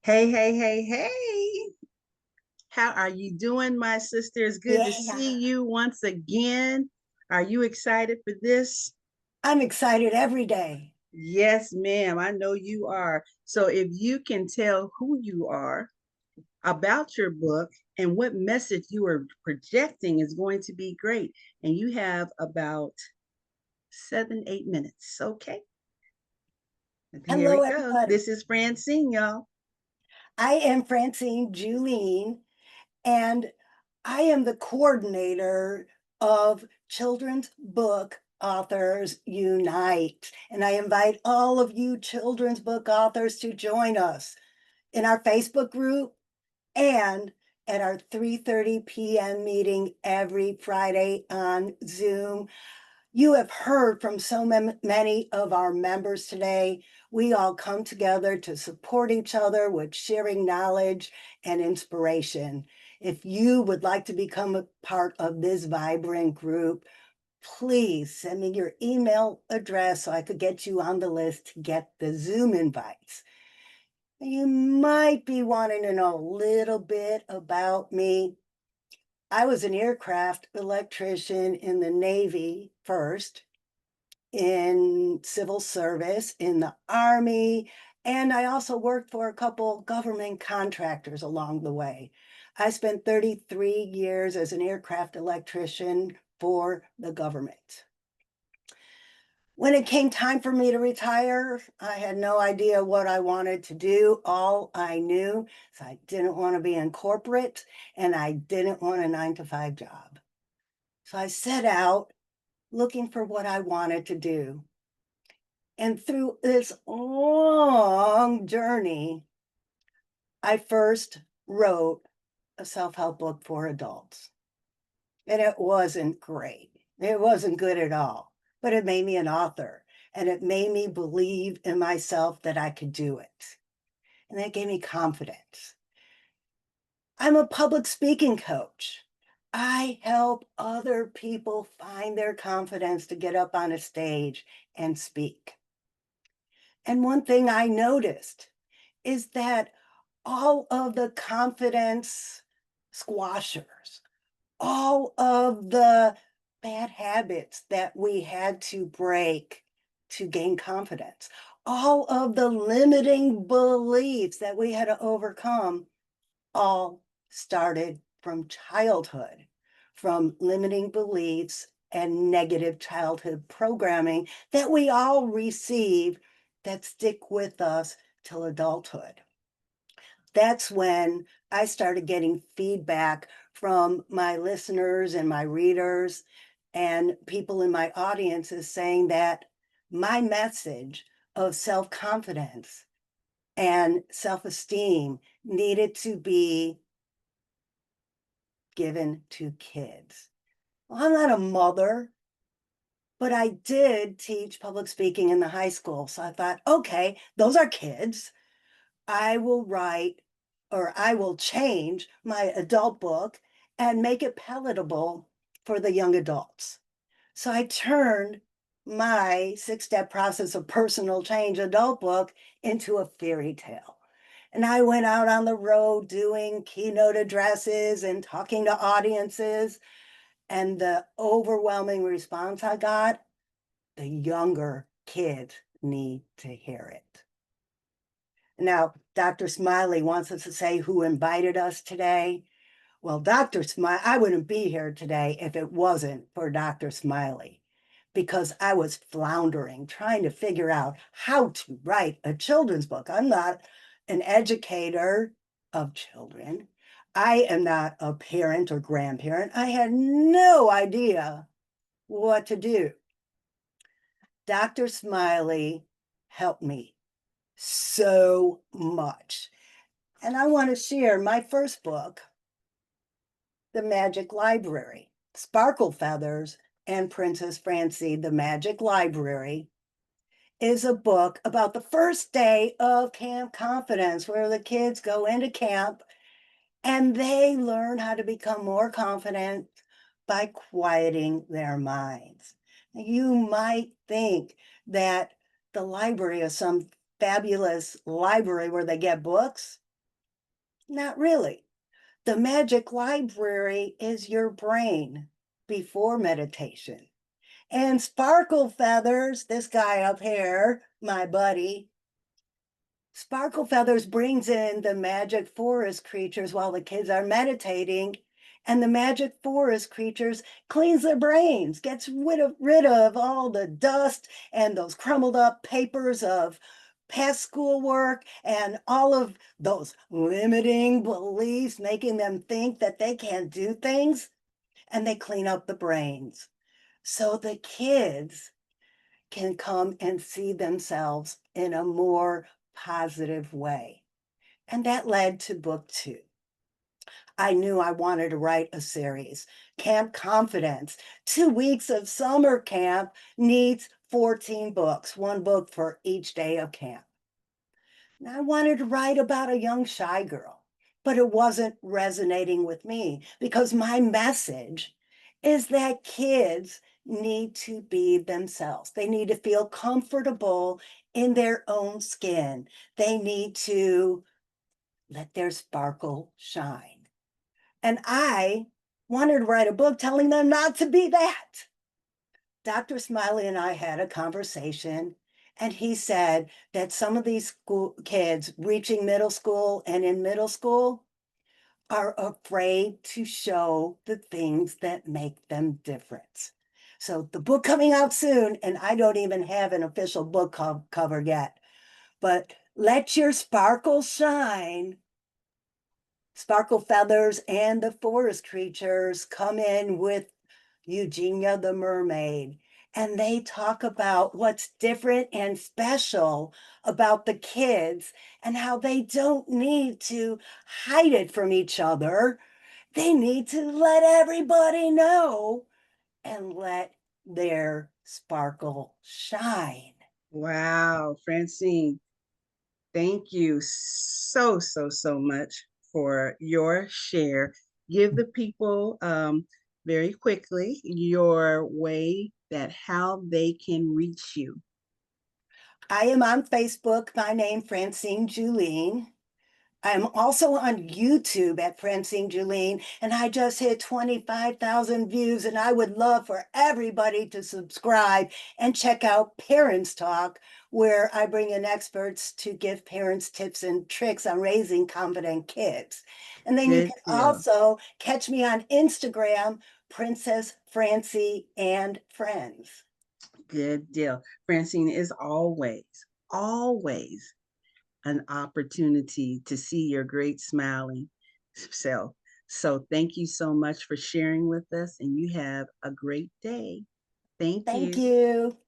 Hey, hey, hey, hey. How are you doing, my sister? It's good to Yeah, see you once again. Are you excited for this? I'm excited every day. Yes, ma'am. I know you are. So, if you can tell who you are about your book and what message you are projecting is going to be great. And you have about 7, 8 minutes. Okay. Here we Hello, go. everybody. This is Francine, y'all. I am Francine Juhlin, and I am the coordinator of Children's Book Authors Unite. And I invite all of you children's book authors to join us in our Facebook group and at our 3:30 p.m. meeting every Friday on Zoom. You have heard from so many of our members today. We all come together to support each other with sharing knowledge and inspiration. If you would like to become a part of this vibrant group, please send me your email address so I could get you on the list to get the Zoom invites. You might be wanting to know a little bit about me. I was an aircraft electrician in the Navy first, in civil service, in the Army, and I also worked for a couple government contractors along the way. I spent 33 years as an aircraft electrician for the government. When it came time for me to retire, I had no idea what I wanted to do. All I knew is I didn't want to be in corporate and I didn't want a 9 to 5 job. So I set out looking for what I wanted to do. And through this long journey, I first wrote a self-help book for adults. And it wasn't great. It wasn't good at all, but it made me an author and it made me believe in myself that I could do it. And that gave me confidence. I'm a public speaking coach. I help other people find their confidence to get up on a stage and speak. And one thing I noticed is that all of the confidence squashers, all of the bad habits that we had to break to gain confidence, all of the limiting beliefs that we had to overcome, all started from childhood, from limiting beliefs and negative childhood programming that we all receive that stick with us till adulthood. That's when I started getting feedback from my listeners and my readers and people in my audiences saying that my message of self confidence and self esteem needed to be given to kids. Well, I'm not a mother, but I did teach public speaking in the high school. So I thought, okay, those are kids. I will write or I will change my adult book and make it palatable for the young adults. So I turned my 6 step process of personal change adult book into a fairy tale. And I went out on the road doing keynote addresses and talking to audiences. And the overwhelming response I got, the younger kids need to hear it. Now, Dr. Smiley wants us to say who invited us today. Well, Dr. Smiley, I wouldn't be here today if it wasn't for Dr. Smiley, because I was floundering, trying to figure out how to write a children's book. I'm not an educator of children. I am not a parent or grandparent. I had no idea what to do. Dr. Smiley helped me so much. And I want to share my first book, The Magic Library, Sparkle Feathers and Princess Francancy, The Magic Library, is a book about the first day of Camp Confidence, where the kids go into camp and they learn how to become more confident by quieting their minds. You might think that the library is some fabulous library where they get books. Not really. The magic library is your brain before meditation. And Sparkle Feathers, this guy up here, my buddy, Sparkle Feathers brings in the magic forest creatures while the kids are meditating. And the magic forest creatures cleans their brains, gets rid of all the dust and those crumbled up papers of past schoolwork and all of those limiting beliefs, making them think that they can't do things. And they clean up the brains. So the kids can come and see themselves in a more positive way. And that led to book 2. I knew I wanted to write a series. Camp Confidence. 2 weeks of summer camp needs 14 books, one book for each day of camp. And I wanted to write about a young shy girl, but it wasn't resonating with me because my message is that kids need to be themselves. They need to feel comfortable in their own skin. They need to let their sparkle shine. And I wanted to write a book telling them not to be that. Dr. Smiley and I had a conversation, and he said that some of these school kids reaching middle school and in middle school are afraid to show the things that make them different. So the book coming out soon, and I don't even have an official book cover yet, but Let Your Sparkle Shine. Sparkle Feathers and the forest creatures come in with Eugenia the mermaid, and they talk about what's different and special about the kids and how they don't need to hide it from each other. They need to let everybody know and let their sparkle shine. Wow, Francine, thank you so, so, so much for your share. Give the people very quickly your way that how they can reach you. I am on Facebook, my name Francine Juhlin. I'm also on YouTube at Francine Juhlin, and I just hit 25,000 views, and I would love for everybody to subscribe and check out Parents Talk, where I bring in experts to give parents tips and tricks on raising confident kids. And then you Good can deal. also catch me on Instagram, Princess Francie and Friends. Good deal. Francine, is always, always an opportunity to see your great smiling self. So thank you so much for sharing with us, and you have a great day. Thank Thank you. you.